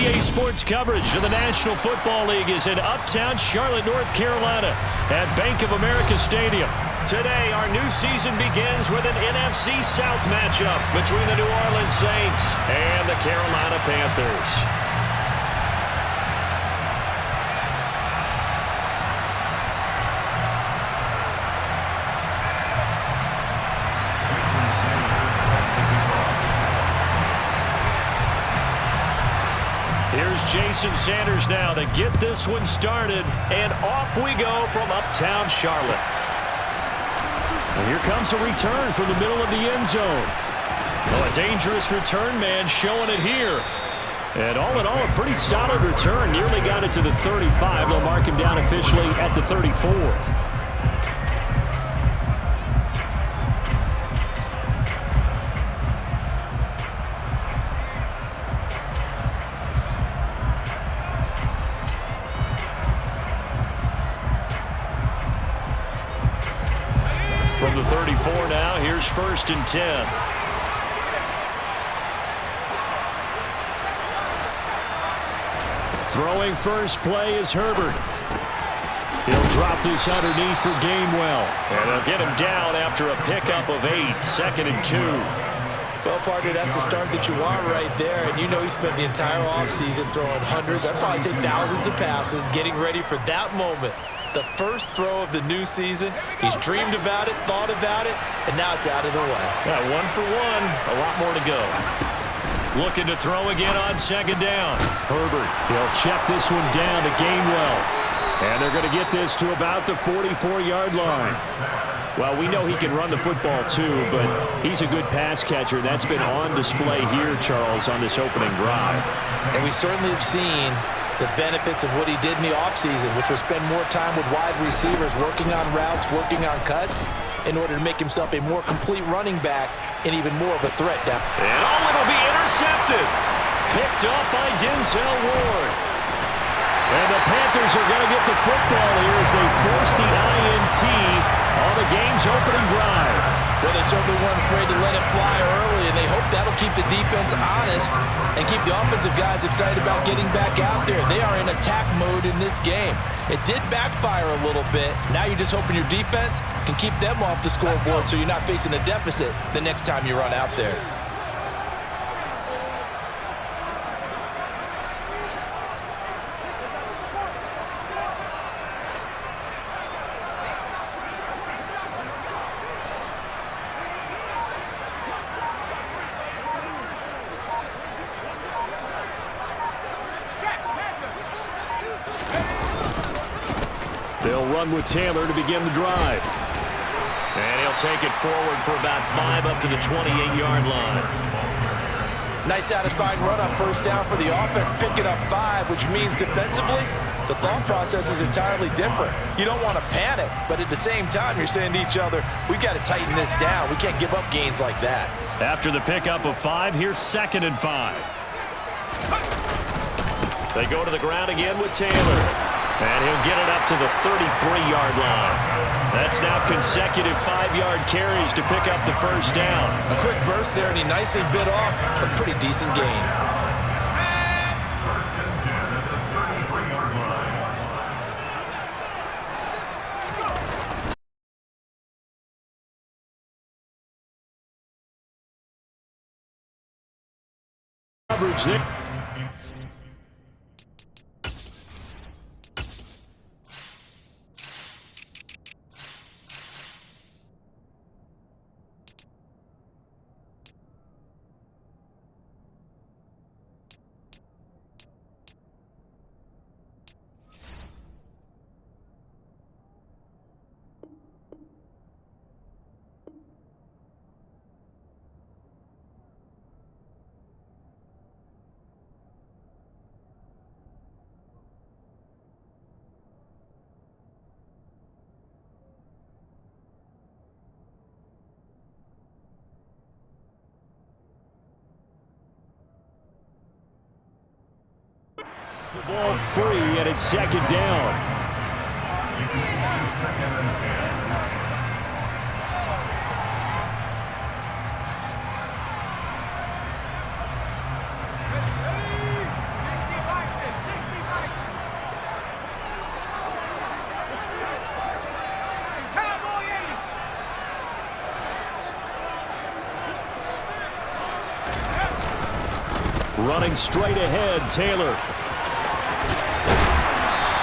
NBA sports coverage of the National Football League is in uptown Charlotte, North Carolina at Bank of America Stadium. Today, our new season begins with an NFC South matchup between the New Orleans Saints and the Carolina Panthers. Here's Jason Sanders now to get this one started, and off we go from uptown Charlotte. And here comes a return from the middle of the end zone. Oh, a dangerous return man showing it here. And all in all, a pretty solid return. Nearly got it to the 35. They'll mark him down officially at the 34. From the 34 now, here's 1st and 10. Throwing first play is Herbert. He'll drop this underneath for Gainwell. And they'll get him down after a pickup of 8, 2nd and 2. Well, partner, that's the start that you want right there. And you know he spent the entire offseason throwing hundreds, I'd probably say thousands of passes, getting ready for that moment. The first throw of the new season. He's dreamed about it, thought about it, and now it's out of the way. Yeah, 1 for 1. A lot more to go. Looking to throw again on 2nd down. Herbert, he'll check this one down to Gainwell. And they're going to get this to about the 44-yard line. Well, we know he can run the football too, but he's a good pass catcher. That's been on display here, Charles, on this opening drive. And we certainly have seen the benefits of what he did in the offseason, which was spend more time with wide receivers, working on routes, working on cuts, in order to make himself a more complete running back and even more of a threat down. And it'll be intercepted. Picked up by Denzel Ward. And the Panthers are going to get the football here as they force the INT on the game's opening drive. Well, they certainly weren't afraid to let it fly early, and they hope that'll keep the defense honest and keep the offensive guys excited about getting back out there. They are in attack mode in this game. It did backfire a little bit. Now you're just hoping your defense can keep them off the scoreboard so you're not facing a deficit the next time you run out there. They'll run with Taylor to begin the drive. And he'll take it forward for about 5 up to the 28-yard line. Nice satisfying run on 1st down for the offense, picking up 5, which means defensively, the thought process is entirely different. You don't want to panic, but at the same time, you're saying to each other, we've got to tighten this down. We can't give up gains like that. After the pickup of 5, here's 2nd and 5. They go to the ground again with Taylor. And he'll get it up to the 33-yard line. That's now consecutive 5-yard carries to pick up the 1st down. A quick burst there, and he nicely bit off a pretty decent gain. Coverage there. The ball free, and it's 2nd down. running straight ahead. Taylor.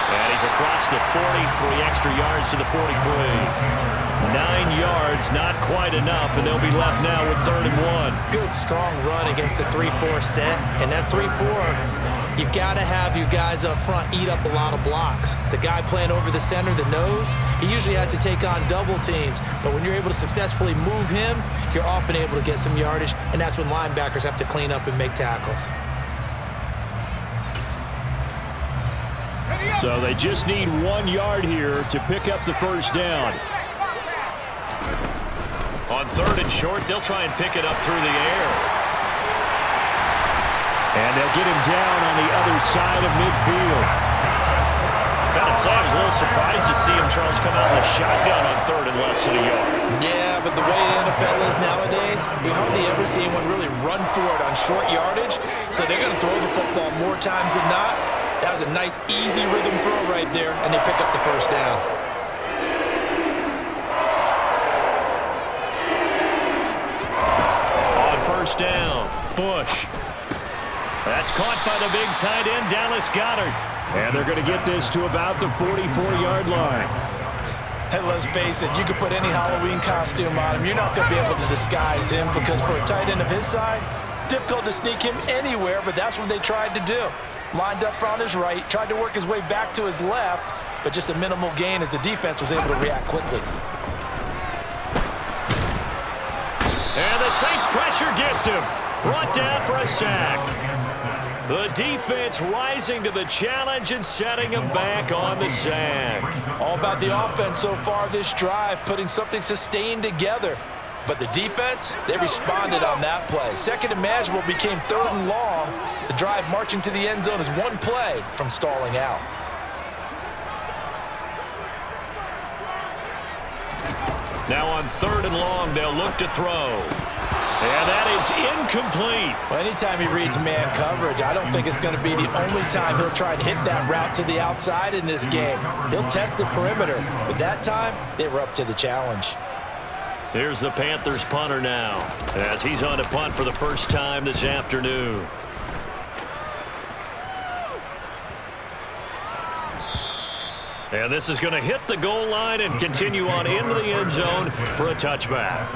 And he's across the 40, 3 extra yards to the 43. 9 yards, not quite enough, and they'll be left now with 3rd and 1. Good, strong run against the 3-4 set. And that 3-4, you got to have your guys up front eat up a lot of blocks. The guy playing over the center, the nose, he usually has to take on double teams. But when you're able to successfully move him, you're often able to get some yardage, and that's when linebackers have to clean up and make tackles. So they just need 1 yard here to pick up the first down. On 3rd and short, they'll try and pick it up through the air. And they'll get him down on the other side of midfield. Gotta say, I was a little surprised to see him, Charles, come out in the shotgun on 3rd and less than a yard. Yeah, but the way the NFL is nowadays, we hardly ever see anyone really run for it on short yardage. So they're going to throw the football more times than not. That was a nice, easy rhythm throw right there, and they pick up the first down. On first down, Bush. That's caught by the big tight end, Dallas Goedert. And they're going to get this to about the 44-yard line. Hey, let's face it, you can put any Halloween costume on him. You're not going to be able to disguise him because for a tight end of his size, difficult to sneak him anywhere, but that's what they tried to do. Lined up on his right, tried to work his way back to his left, but just a minimal gain as the defense was able to react quickly. And the Saints pressure gets him. Brought down for a sack. The defense rising to the challenge and setting him back on the sack. All about the offense so far this drive, putting something sustained together. But the defense, they responded on that play. Second and manageable became 3rd and long. The drive marching to the end zone is 1 play from stalling out. Now on 3rd and long, they'll look to throw. And that is incomplete. Well, anytime he reads man coverage, I don't think it's going to be the only time he'll try and hit that route to the outside in this game. He'll test the perimeter, but that time, they were up to the challenge. Here's the Panthers punter now, as he's on to punt for the first time this afternoon. And this is going to hit the goal line and continue on into the end zone for a touchback.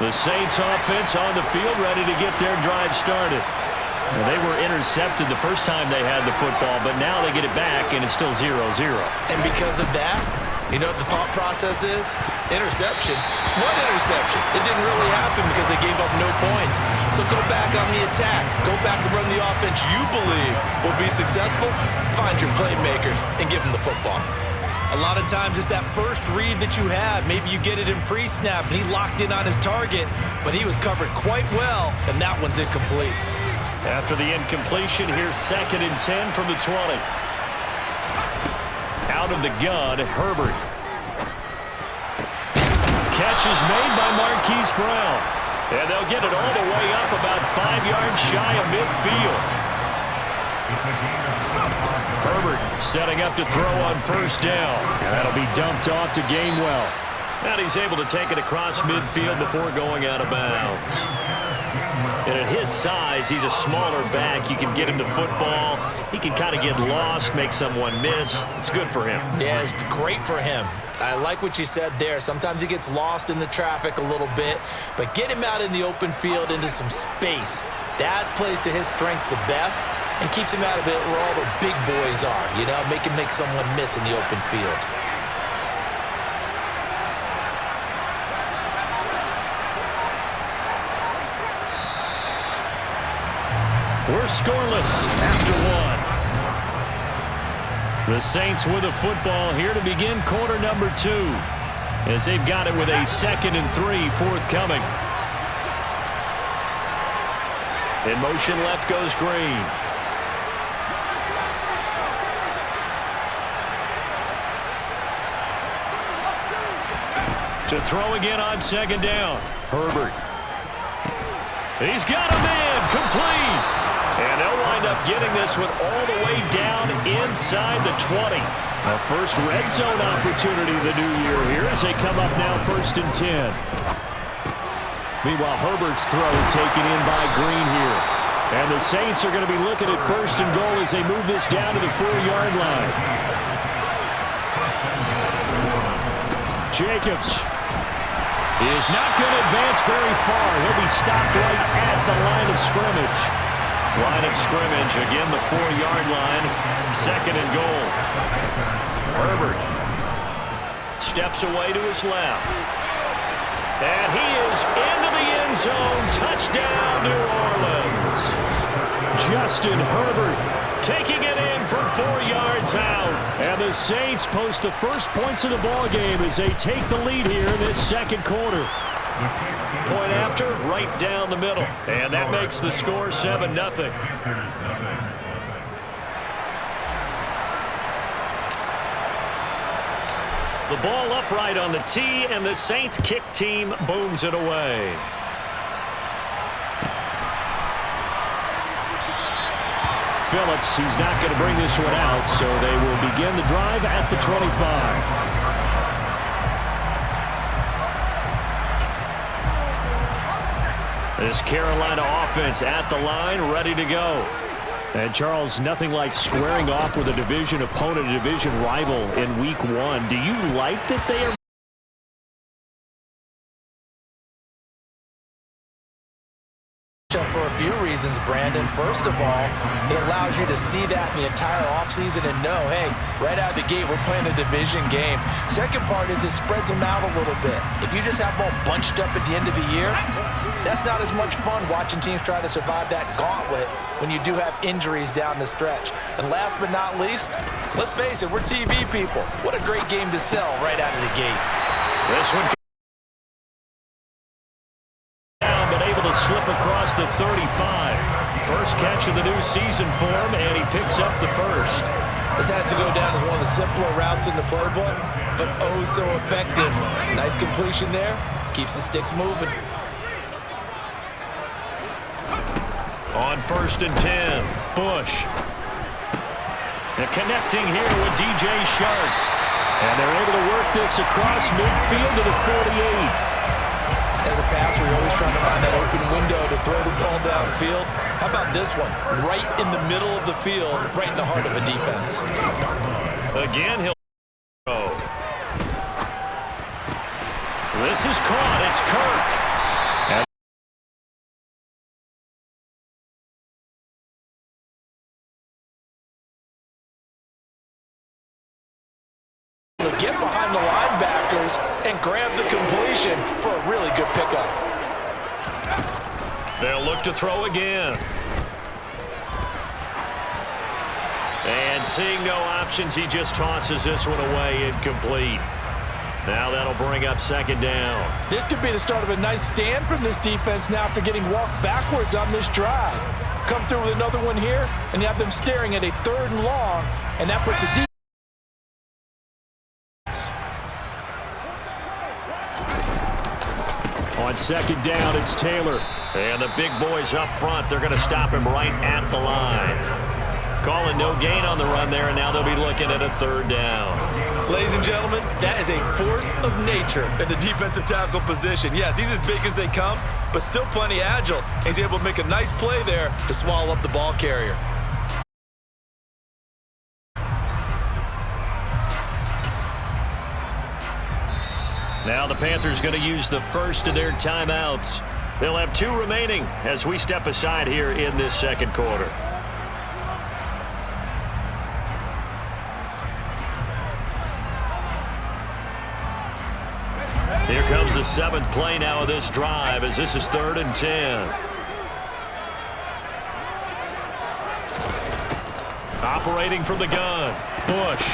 The Saints offense on the field ready to get their drive started. Well, they were intercepted the first time they had the football, but now they get it back, and it's still 0-0. And because of that, you know what the thought process is? Interception. What interception? It didn't really happen because they gave up no points. So go back on the attack. Go back and run the offense you believe will be successful. Find your playmakers and give them the football. A lot of times it's that first read that you have. Maybe you get it in pre-snap, and he locked in on his target, but he was covered quite well, and that one's incomplete. After the incompletion, here's 2nd and 10 from the 20. Out of the gun, Herbert. Catch is made by Marquise Brown. And they'll get it all the way up about 5 yards shy of midfield. Herbert setting up to throw on first down. And that'll be dumped off to Gainwell. And he's able to take it across midfield before going out of bounds. And at his size, he's a smaller back. You can get him to football. He can kind of get lost, make someone miss. It's good for him. Yeah, it's great for him. I like what you said there. Sometimes he gets lost in the traffic a little bit, but get him out in the open field into some space. That plays to his strengths the best and keeps him out of it where all the big boys are, you know, make someone miss in the open field. We're scoreless after 1. The Saints with a football here to begin quarter number 2, as they've got it with a 2nd and 3 forthcoming. In motion left goes Green. To throw again on second down. Herbert. He's got a man. Complete. And they'll wind up getting this one all the way down inside the 20. A first red zone opportunity the new year here as they come up now 1st and 10. Meanwhile, Herbert's throw taken in by Green here. And the Saints are going to be looking at 1st and goal as they move this down to the 4-yard line. Jacobs is not going to advance very far. He'll be stopped right at the line of scrimmage. Line of scrimmage, again the 4-yard line, 2nd and goal. Herbert steps away to his left. And he is into the end zone. Touchdown, New Orleans. Justin Herbert taking it in from 4 yards out. And the Saints post the first points of the ballgame as they take the lead here in this second quarter. Point after, right down the middle. And that makes the score 7-0. The ball upright on the tee, and the Saints kick team booms it away. Phillips, he's not going to bring this one out, so they will begin the drive at the 25. This Carolina offense at the line, ready to go. And, Charles, nothing like squaring off with a division opponent, a division rival in Week 1. Do you like that they are for a few reasons, Brandon? First of all, it allows you to see that in the entire offseason and know, hey, right out of the gate, we're playing a division game. Second part is it spreads them out a little bit. If you just have them all bunched up at the end of the year, that's not as much fun watching teams try to survive that gauntlet when you do have injuries down the stretch. And last but not least, let's face it, we're TV people. What a great game to sell right out of the gate. This one down, but able to slip across the 35. First catch of the new season for him, and he picks up the first. This has to go down as one of the simpler routes in the playbook, but oh so effective. Nice completion there. Keeps the sticks moving. On 1st and 10, Bush. They're connecting here with DJ Shark. And they're able to work this across midfield to the 48. As a passer, you're always trying to find that open window to throw the ball downfield. How about this one? Right in the middle of the field, right in the heart of a defense. Again, he'll throw. This is caught. It's Kirk. Get behind the linebackers and grab the completion for a really good pickup. They'll look to throw again. And seeing no options, he just tosses this one away, incomplete. Now that'll bring up 2nd down. This could be the start of a nice stand from this defense now after getting walked backwards on this drive. Come through with another one here, and you have them staring at a 3rd and long, and that puts the defense. On 2nd down, it's Taylor. And the big boys up front, they're going to stop him right at the line. Calling no gain on the run there, and now they'll be looking at a 3rd down. Ladies and gentlemen, that is a force of nature in the defensive tackle position. Yes, he's as big as they come, but still plenty agile. He's able to make a nice play there to swallow up the ball carrier. Now the Panthers going to use the first of their timeouts. They'll have 2 remaining as we step aside here in this second quarter. Here comes the 7th play now of this drive as this is 3rd and 10. Operating from the gun, Bush.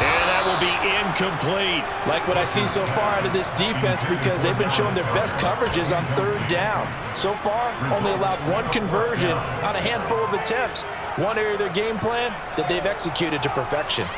And that will be incomplete. Like what I see so far out of this defense because they've been showing their best coverages on 3rd down. So far, only allowed 1 conversion on a handful of attempts. One area of their game plan that they've executed to perfection.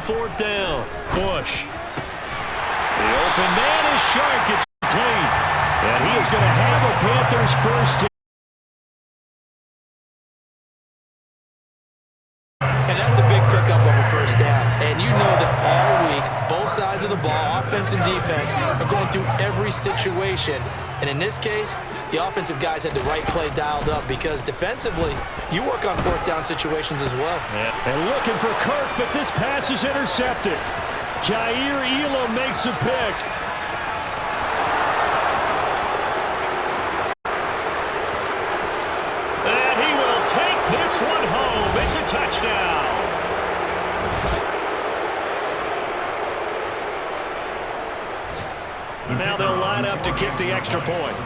4th down. Bush. The open man is Shark. It's complete. And he is going to have a Panthers first. And that's a big pickup of a first down. And you know that all week, both sides of the ball, offense and defense, are going through every situation. And in this case, the offensive guys had the right play dialed up because defensively, you work on 4th down situations as well. Yeah. And looking for Kirk, but this pass is intercepted. Jair Elam makes a pick. And he will take this one home. It's a touchdown. Now they'll line up to kick the extra point.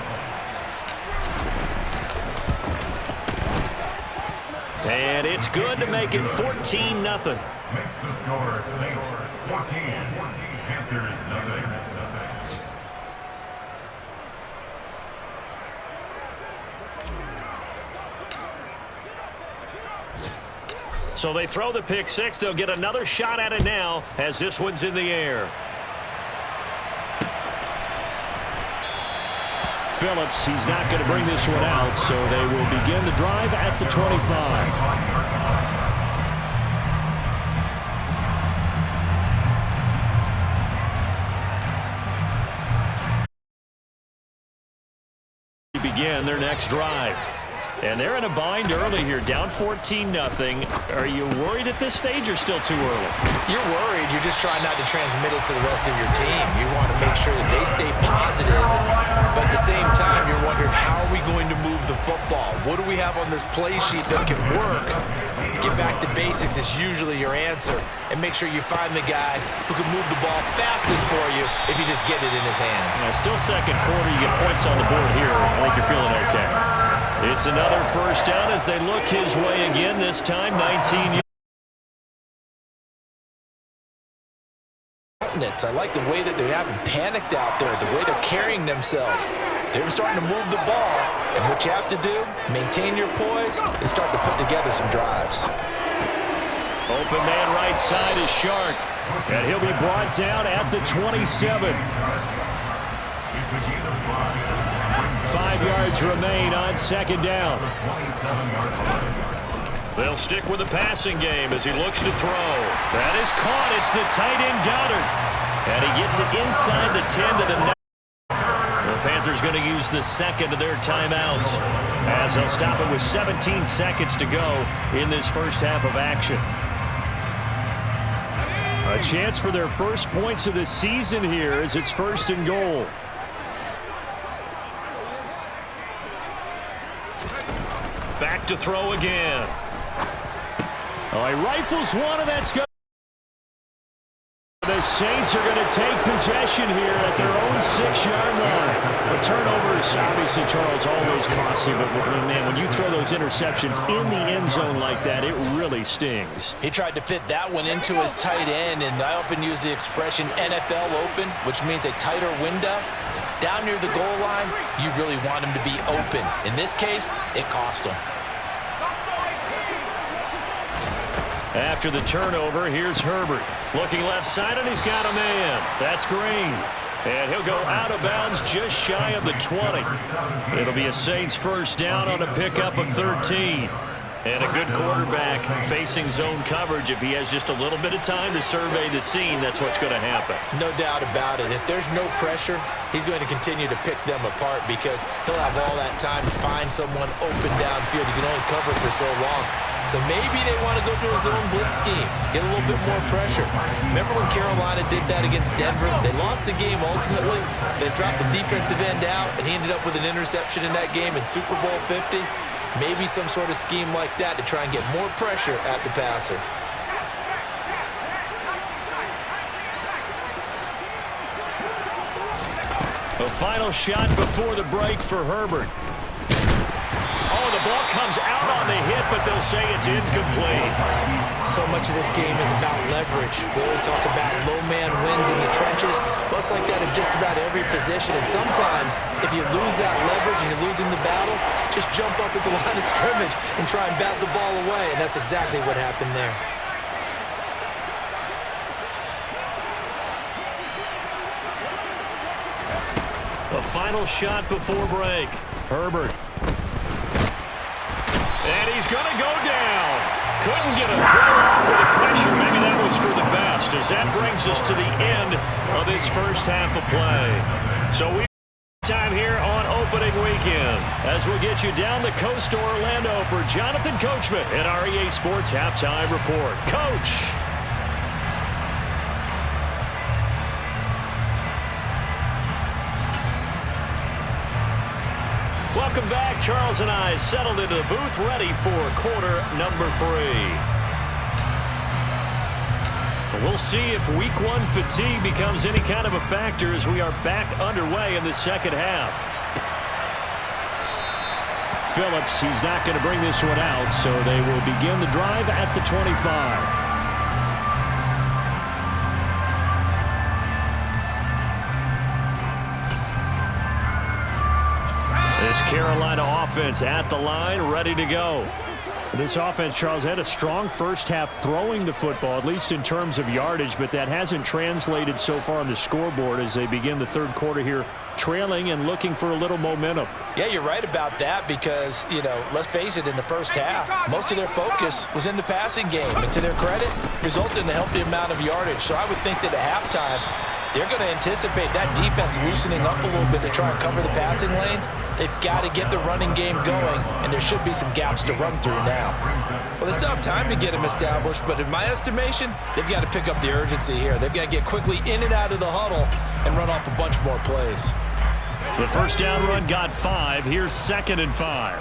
And it's good to make it 14-0. Makes the score 14. Panthers nothing. So they throw the pick six. They'll get another shot at it now as this one's in the air. Phillips, he's not going to bring this one out, so they will begin the drive at the 25. Begin their next drive. And they're in a bind early here, down 14-0. Are you worried at this stage or still too early? You're worried. You're just trying not to transmit it to the rest of your team. You want to make sure that they stay positive, but at the same time, you're wondering, how are we going to move the football? What do we have on this play sheet that can work? Get back to basics is usually your answer, and make sure you find the guy who can move the ball fastest for you if you just get it in his hands. Yeah, still second quarter. You get points on the board here. I think you're feeling okay. It's another first down as they look his way again, this time 19. I like the way that they haven't panicked out there, the way they're carrying themselves. They're starting to move the ball, and what you have to do, maintain your poise and start to put together some drives. Open man right side is Shark, and he'll be brought down at the 27. 5 yards remain on second down. They'll stick with the passing game as he looks to throw. That is caught. It's the tight end Goddard. And he gets it inside the 10 to the 9. The Panthers going to use the second of their timeouts as they'll stop it with 17 seconds to go in this first half of action. A chance for their first points of the season here as it's 1st and goal. Back to throw again. Oh, he rifles one, and that's good. The Saints are going to take possession here at their own 6-yard line. The turnovers, obviously, Charles, always costly, but man, when you throw those interceptions in the end zone like that, it really stings. He tried to fit that one into his tight end, and I often use the expression NFL open, which means a tighter window. Down near the goal line, you really want him to be open. In this case, it cost him. After the turnover, here's Herbert. Looking left side, and he's got a man. That's Green. And he'll go out of bounds just shy of the 20. It'll be a Saints first down on a pickup of 13. And a good quarterback facing zone coverage. If he has just a little bit of time to survey the scene, that's what's going to happen. No doubt about it. If there's no pressure, he's going to continue to pick them apart because he'll have all that time to find someone open downfield. He can only cover for so long. So maybe they want to go to a zone blitz scheme, get a little bit more pressure. Remember when Carolina did that against Denver? They lost the game ultimately. They dropped the defensive end out, and he ended up with an interception in that game in Super Bowl 50. Maybe some sort of scheme like that to try and get more pressure at the passer. A final shot before the break for Herbert. Oh, the ball comes out on the hit, but they'll say it's incomplete. So much of this game is about leverage. We always talk about low man wins in the trenches. Well, it's like that in just about every position. And sometimes, if you lose that leverage and you're losing the battle, just jump up at the line of scrimmage and try and bat the ball away. And that's exactly what happened there. A final shot before break. Herbert. And he's going to go down. Couldn't get a throw off with the pressure. Maybe that was for the best, as that brings us to the end of this first half of play. So we time here on opening weekend as we'll get you down the coast to Orlando for Jonathan Coachman at our EA Sports Halftime Report. Coach. Welcome back. Charles and I settled into the booth, ready for quarter number 3. We'll see if week 1 fatigue becomes any kind of a factor as we are back underway in the second half. Phillips, he's not going to bring this one out, so they will begin the drive at the 25. This Carolina offense at the line, ready to go. This offense, Charles, had a strong first half throwing the football, at least in terms of yardage, but that hasn't translated so far on the scoreboard as they begin the third quarter here, trailing and looking for a little momentum. Yeah, you're right about that because, you know, let's face it, in the first half, most of their focus was in the passing game. And to their credit, resulted in a healthy amount of yardage. So I would think that at halftime, they're going to anticipate that defense loosening up a little bit to try and cover the passing lanes. They've got to get the running game going, and there should be some gaps to run through now. Well, they still have time to get them established, but in my estimation, they've got to pick up the urgency here. They've got to get quickly in and out of the huddle and run off a bunch more plays. The first down run got 5. Here's 2nd and 5.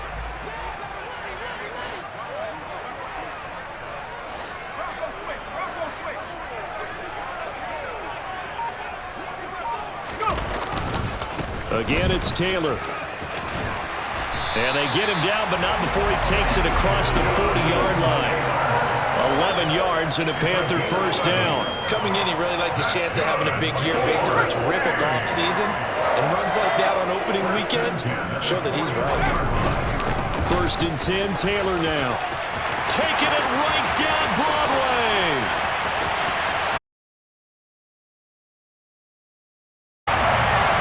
Again, it's Taylor. And they get him down, but not before he takes it across the 40-yard line. 11 yards and a Panther first down. Coming in, he really liked his chance of having a big year based on a terrific offseason. And runs like that on opening weekend show that he's right. 1st and 10, Taylor now. Taking it right down Broadway.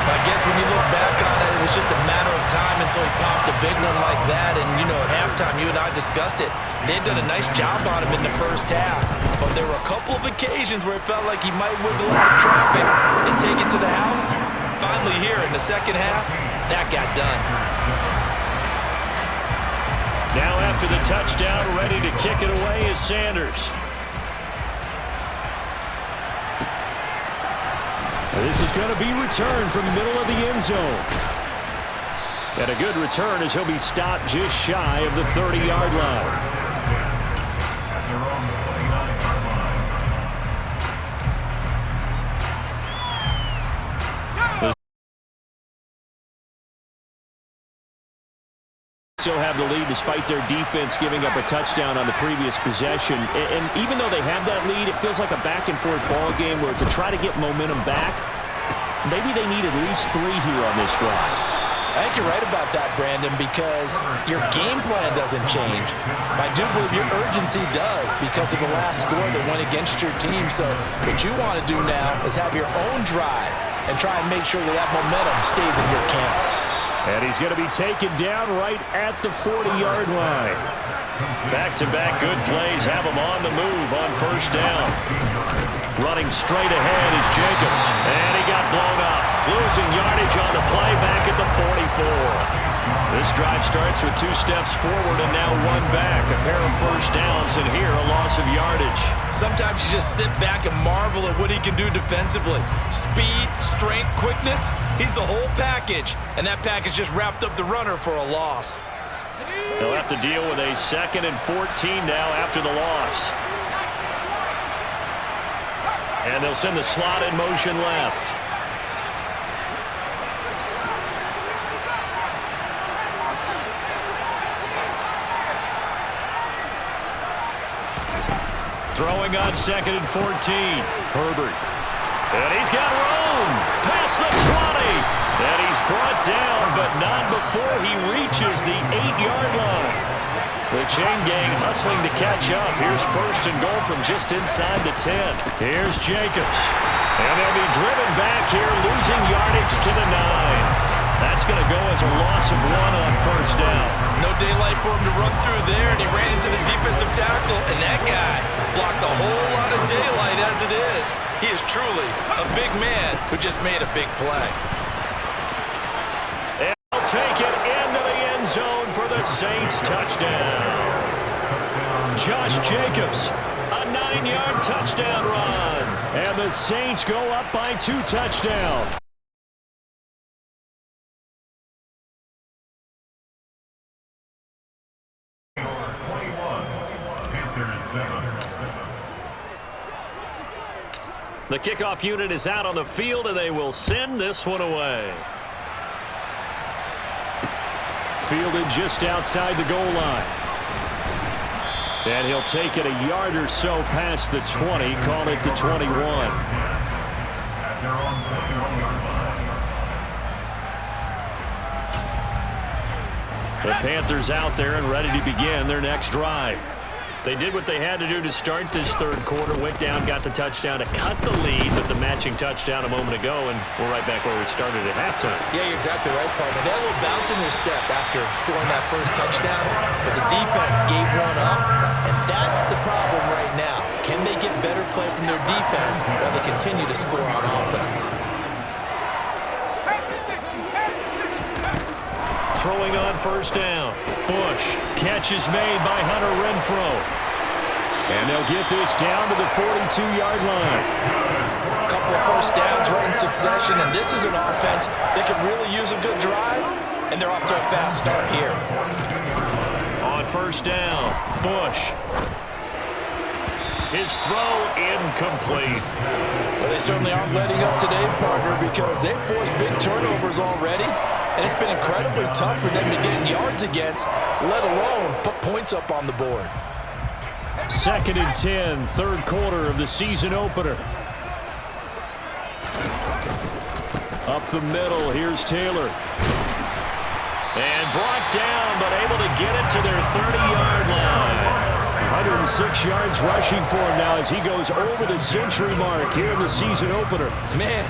I guess when you look back on it, it was just a matter of time until he popped a big one like that. And, you know, at halftime, you and I discussed it. They'd done a nice job on him in the first half. But there were a couple of occasions where it felt like he might wiggle out of traffic and take it to the house. Finally here in the second half, that got done. Now after the touchdown, ready to kick it away is Sanders. This is going to be returned from the middle of the end zone. And a good return as he'll be stopped just shy of the 30-yard line. Still have the lead despite their defense giving up a touchdown on the previous possession. And even though they have that lead, it feels like a back-and-forth ball game where to try to get momentum back, maybe they need at least 3 here on this drive. I think you're right about that, Brandon, because your game plan doesn't change. I do believe your urgency does because of the last score that went against your team. So what you want to do now is have your own drive and try and make sure that that momentum stays in your camp. And he's going to be taken down right at the 40-yard line. Back-to-back good plays have him on the move on first down. Running straight ahead is Jacobs. And he got blown up. Losing yardage on the play back at the 44. This drive starts with 2 steps forward and now 1 back. A pair of first downs, and here a loss of yardage. Sometimes you just sit back and marvel at what he can do defensively. Speed, strength, quickness, he's the whole package. And that package just wrapped up the runner for a loss. They'll have to deal with a 2nd and 14 now after the loss. And they'll send the slot in motion left. Throwing on 2nd and 14. Herbert. And he's got room. Past the 20. And he's brought down, but not before he reaches the 8-yard line. The chain gang hustling to catch up. Here's 1st and goal from just inside the 10. Here's Jacobs. And they'll be driven back here, losing yardage to the 9. That's going to go as a loss of 1 on first down. No daylight for him to run through there, and he ran into the defensive tackle, and that guy blocks a whole lot of daylight as it is. He is truly a big man who just made a big play. And he'll take it into the end zone for the Saints touchdown. Josh Jacobs, a 9-yard touchdown run. And the Saints go up by 2 touchdowns. The kickoff unit is out on the field, and they will send this one away. Fielded just outside the goal line. And he'll take it a yard or so past the 20, call it the 21. The Panthers out there and ready to begin their next drive. They did what they had to do to start this third quarter, went down, got the touchdown to cut the lead with the matching touchdown a moment ago, and we're right back where we started at halftime. Yeah, you're exactly right, partner. They had a little bounce in their step after scoring that first touchdown, but the defense gave one up, and that's the problem right now. Can they get better play from their defense while they continue to score on offense? Throwing on first down. Bush. Catch is made by Hunter Renfrow. And they'll get this down to the 42-yard line. A couple of first downs right in succession, and this is an offense that could really use a good drive, and they're off to a fast start here. On first down, Bush. His throw incomplete. Well, they certainly aren't letting up today, partner, because they've forced big turnovers already. And it's been incredibly tough for them to get yards against, let alone put points up on the board. 2nd and 10, third quarter of the season opener. Up the middle, here's Taylor. And brought down, but able to get it to their 30-yard line. 106 yards rushing for him now as he goes over the century mark here in the season opener. Man,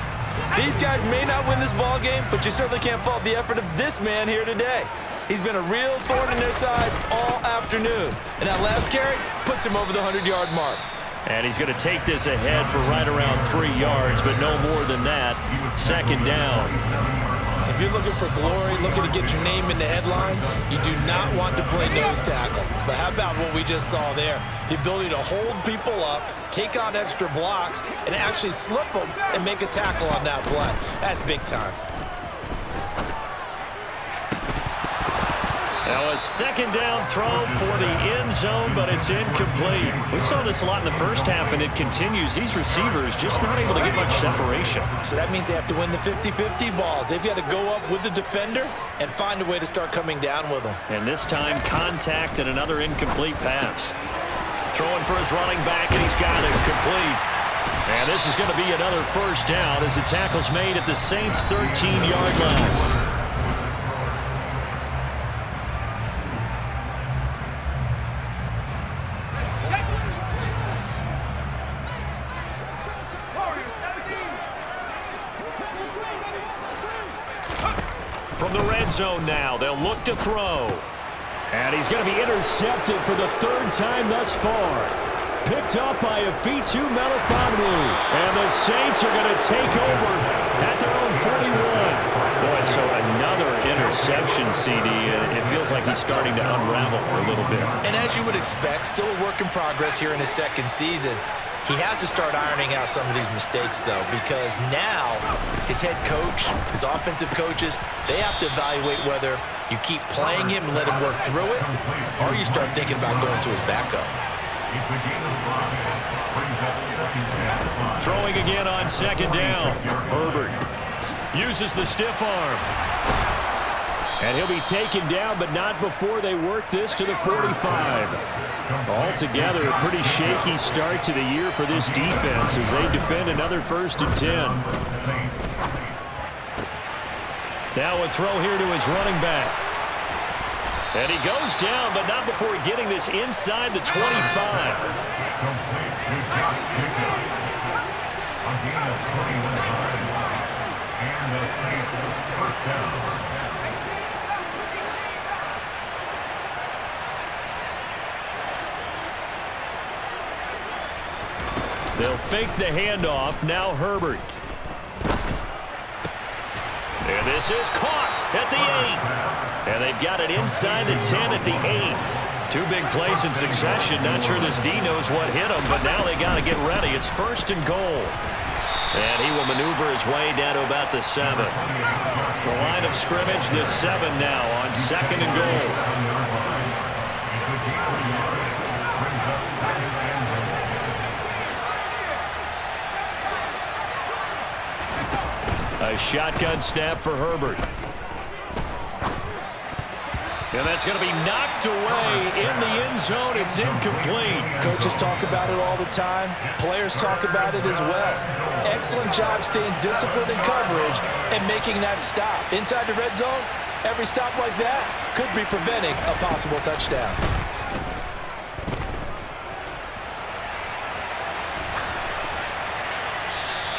these guys may not win this ball game, but you certainly can't fault the effort of this man here today. He's been a real thorn in their sides all afternoon. And that last carry puts him over the 100-yard mark. And he's going to take this ahead for right around 3 yards, but no more than that. 2nd down. If you're looking for glory, looking to get your name in the headlines, you do not want to play nose tackle. But how about what we just saw there? The ability to hold people up, take on extra blocks, and actually slip them and make a tackle on that play. That's big time. Now a 2nd down throw for the end zone, but it's incomplete. We saw this a lot in the first half, and it continues. These receivers just not able to get much separation. So that means they have to win the 50-50 balls. They've got to go up with the defender and find a way to start coming down with them. And this time, contact and another incomplete pass. Throwing for his running back, and he's got it complete. And this is going to be another first down as the tackle's made at the Saints' 13-yard line. From the red zone now, they'll look to throw. And he's going to be intercepted for the 3rd time thus far. Picked up by a Futuremlbpl24. And the Saints are going to take over at their own 41. Boy, so another interception, CD. It feels like he's starting to unravel a little bit. And as you would expect, still a work in progress here in his 2nd season. He has to start ironing out some of these mistakes, though, because now his head coach, his offensive coaches, they have to evaluate whether you keep playing him and let him work through it, or you start thinking about going to his backup. Throwing again on 2nd down. Herbert uses the stiff arm. And he'll be taken down, but not before they work this to the 45. Altogether, a pretty shaky start to the year for this defense as they defend another 1st and 10. Now a throw here to his running back. And he goes down, but not before getting this inside the 25. And the Saints first down. They'll fake the handoff. Now Herbert. And this is caught at the 8. And they've got it inside the 10 at the 8. 2 big plays in succession. Not sure this D knows what hit him, but now they got to get ready. It's 1st and goal. And he will maneuver his way down to about the 7. The line of scrimmage, the 7 now on 2nd and goal. A shotgun snap for Herbert. And that's going to be knocked away in the end zone. It's incomplete. Coaches talk about it all the time. Players talk about it as well. Excellent job staying disciplined in coverage and making that stop. Inside the red zone, every stop like that could be preventing a possible touchdown.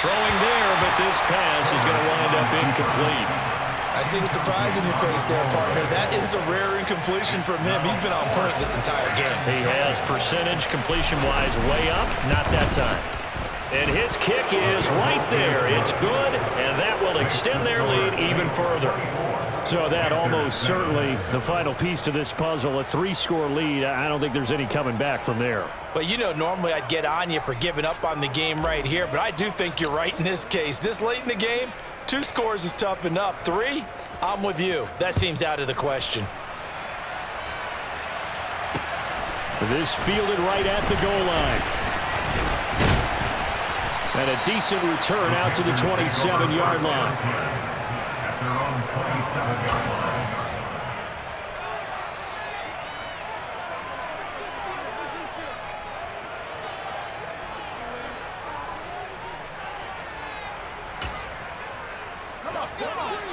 Throwing there, but this pass is going to wind up incomplete. I see the surprise in your face there, partner. That is a rare incompletion from him. He's been on point this entire game. He has percentage completion-wise way up, not that time. And his kick is right there. It's good, and that will extend their lead even further. So that almost certainly the final piece to this puzzle, a 3-score lead. I don't think there's any coming back from there. Well, you know, normally I'd get on you for giving up on the game right here, but I do think you're right in this case. This late in the game, 2 scores is tough enough. 3, I'm with you. That seems out of the question. This fielded right at the goal line. And a decent return out to the 27-yard line. At their own 27-yard line.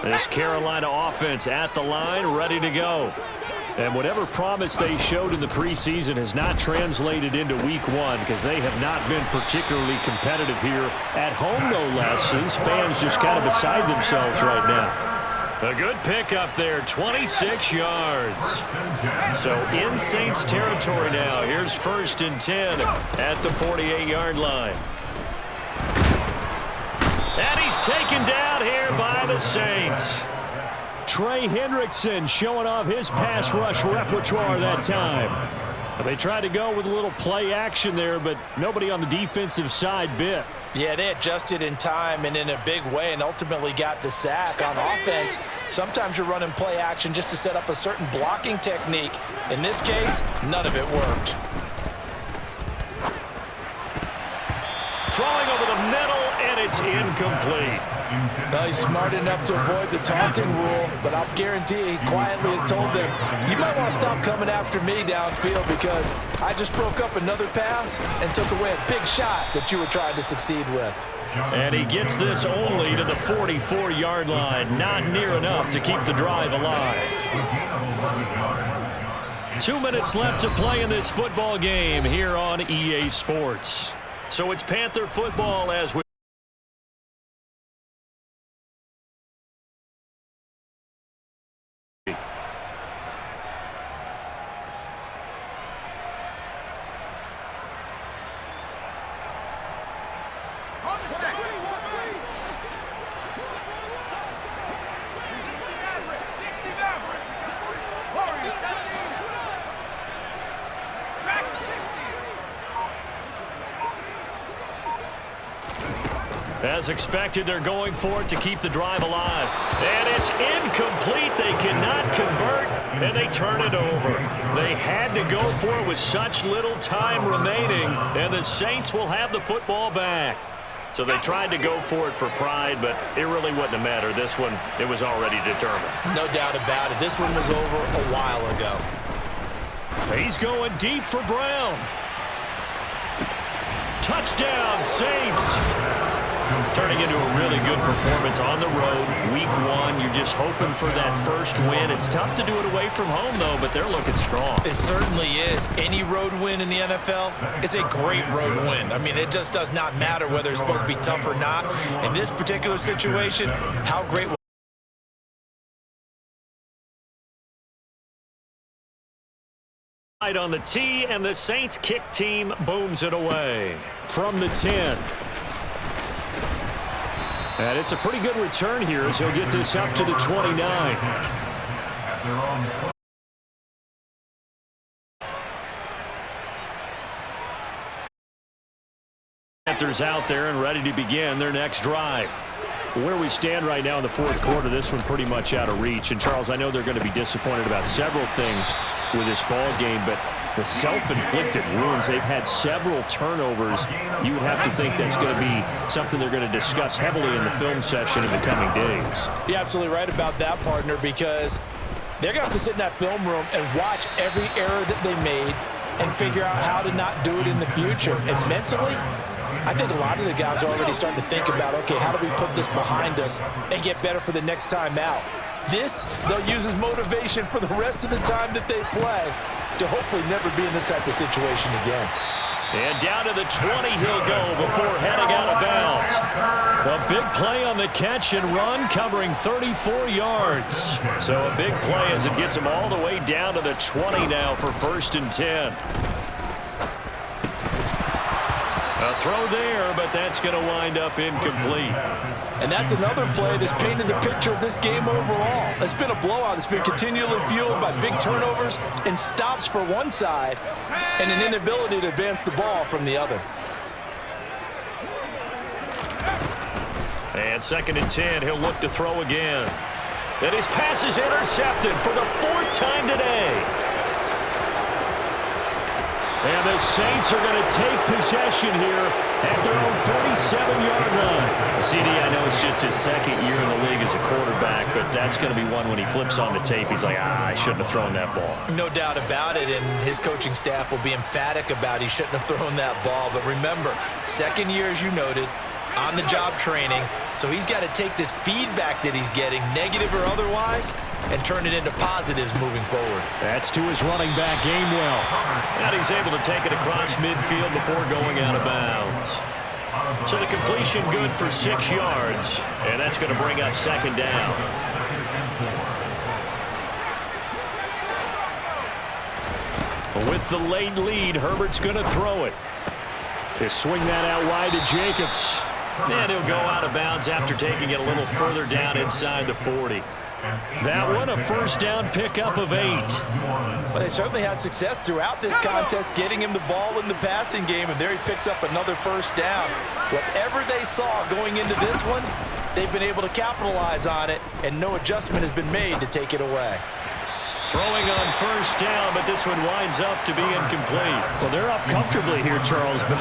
This Carolina offense at the line, ready to go. And whatever promise they showed in the preseason has not translated into week 1 because they have not been particularly competitive here at home, no less. These fans just kind of beside themselves right now. A good pickup there, 26 yards. So in Saints territory now. Here's 1st and 10 at the 48-yard line. And he's taken down here by the Saints. Trey Hendrickson showing off his pass rush repertoire that time. They tried to go with a little play action there, but nobody on the defensive side bit. Yeah, they adjusted in time and in a big way and ultimately got the sack. On offense, sometimes you're running play action just to set up a certain blocking technique. In this case, none of it worked. Throwing over the middle, and it's incomplete. Well, he's smart enough to avoid the taunting rule, but I'll guarantee he quietly has told them, you might want to stop coming after me downfield because I just broke up another pass and took away a big shot that you were trying to succeed with. And he gets this only to the 44-yard line. Not near enough to keep the drive alive. 2 minutes left to play in this football game here on EA Sports. So it's Panther football as we As expected, they're going for it to keep the drive alive. And it's incomplete. They cannot convert, and they turn it over. They had to go for it with such little time remaining, and the Saints will have the football back. So they tried to go for it for pride, but it really wouldn't have mattered. This one, it was already determined. No doubt about it. This one was over a while ago. He's going deep for Brown. Touchdown, Saints. Turning into a really good performance on the road. Week 1, you're just hoping for that first win. It's tough to do it away from home, though, but they're looking strong. It certainly is. Any road win in the NFL is a great road win. I mean, it just does not matter whether it's supposed to be tough or not. In this particular situation, how great was On the tee, and the Saints kick team booms it away from the 10. And it's a pretty good return here as he'll get this up to the 29. Panthers out there and ready to begin their next drive. Where we stand right now in the fourth quarter, this one pretty much out of reach. And, Charles, I know they're going to be disappointed about several things with this ball game, but the self-inflicted wounds, they've had several turnovers. You would have to think that's going to be something they're going to discuss heavily in the film session in the coming days. You're absolutely right about that, partner, because they're going to have to sit in that film room and watch every error that they made and figure out how to not do it in the future. And mentally, I think a lot of the guys are already starting to think about, okay, how do we put this behind us and get better for the next time out? This, they'll use as motivation for the rest of the time that they play to hopefully never be in this type of situation again. And down to the 20 he'll go before heading out of bounds. A big play on the catch and run, covering 34 yards. So a big play as it gets him all the way down to the 20 now for 1st and 10. A throw there, but that's going to wind up incomplete. And that's another play that's painted the picture of this game overall. It's been a blowout. It's been continually fueled by big turnovers and stops for one side and an inability to advance the ball from the other. And 2nd and 10, he'll look to throw again. And his pass is intercepted for the 4th time today. And the Saints are going to take possession here at their own 47-yard line. CD, I know it's just his 2nd year in the league as a quarterback, but that's going to be one when he flips on the tape. He's like, I shouldn't have thrown that ball. No doubt about it, and his coaching staff will be emphatic about he shouldn't have thrown that ball. But remember, 2nd year, as you noted, on-the-job training, so he's got to take this feedback that he's getting, negative or otherwise, and turn it into positives moving forward. That's to his running back, Gainwell. And he's able to take it across midfield before going out of bounds. So the completion good for 6 yards, and that's going to bring up 2nd down. With the late lead, Herbert's going to throw it. They swing that out wide to Jacobs. And he'll go out of bounds after taking it a little further down inside the 40. That one, a 1st down pickup of 8. Well, they certainly had success throughout this contest, getting him the ball in the passing game, and there he picks up another 1st down. Whatever they saw going into this one, they've been able to capitalize on it, and no adjustment has been made to take it away. Throwing on 1st down, but this one winds up to be incomplete. Well, they're up comfortably here, Charles, but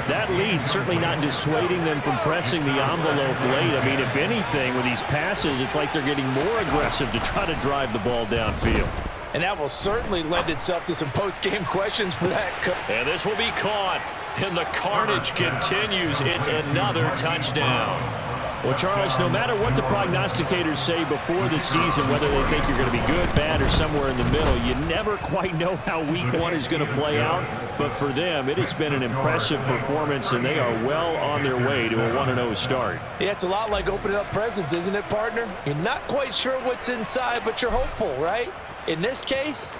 that lead certainly not dissuading them from pressing the envelope late. I mean, if anything, with these passes, it's like they're getting more aggressive to try to drive the ball downfield. And that will certainly lend itself to some post-game questions for that. And this will be caught, and the carnage continues. It's another touchdown. Well, Charles, no matter what the prognosticators say before the season, whether they think you're going to be good, bad, or somewhere in the middle, you never quite know how week 1 is going to play out. But for them, it has been an impressive performance, and they are well on their way to a 1-0 start. Yeah, it's a lot like opening up presents, isn't it, partner? You're not quite sure what's inside, but you're hopeful, right? In this case,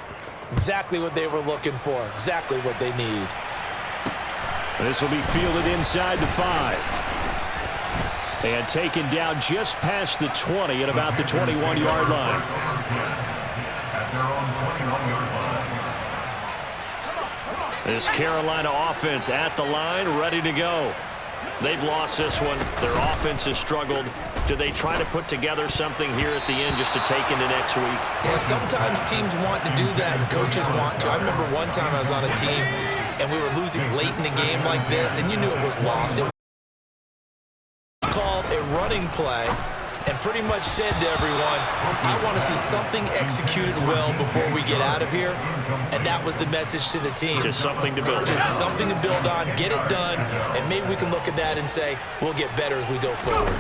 exactly what they were looking for, exactly what they need. This will be fielded inside the 5. And taken down just past the 20 at about the 21-yard line. This Carolina offense at the line, ready to go. They've lost this one. Their offense has struggled. Do they try to put together something here at the end just to take into next week? Yeah, sometimes teams want to do that and coaches want to. I remember one time I was on a team and we were losing late in the game like this, and you knew it was lost. It was called a running play and pretty much said to everyone, I want to see something executed well before we get out of here. And that was the message to the team. Just something to build on. Just something to build on, get it done, and maybe we can look at that and say, we'll get better as we go forward.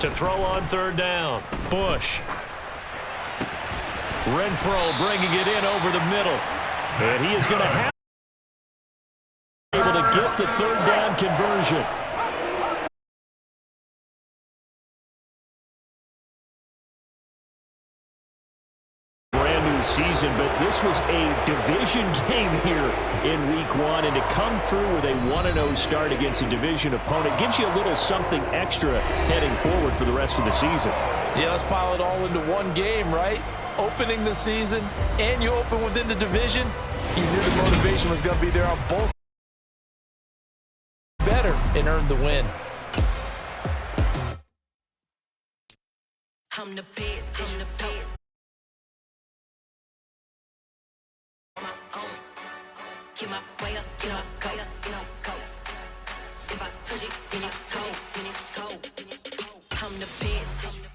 To throw on 3rd down, Bush. Renfro bringing it in over the middle. And he is going to have to be able to get the 3rd down conversion. season, but this was a division game here in Week 1, and to come through with a 1-0 start against a division opponent gives you a little something extra heading forward for the rest of the season. Yeah, let's pile it all into one game, right? Opening the season, and you open within the division. You knew the motivation was going to be there on both sides. Better and earn the win. I'm the best, I'm the best. On my own. Get my way up, get up, go, go. If I touch it, then it's cold, then it's cold. I'm the best.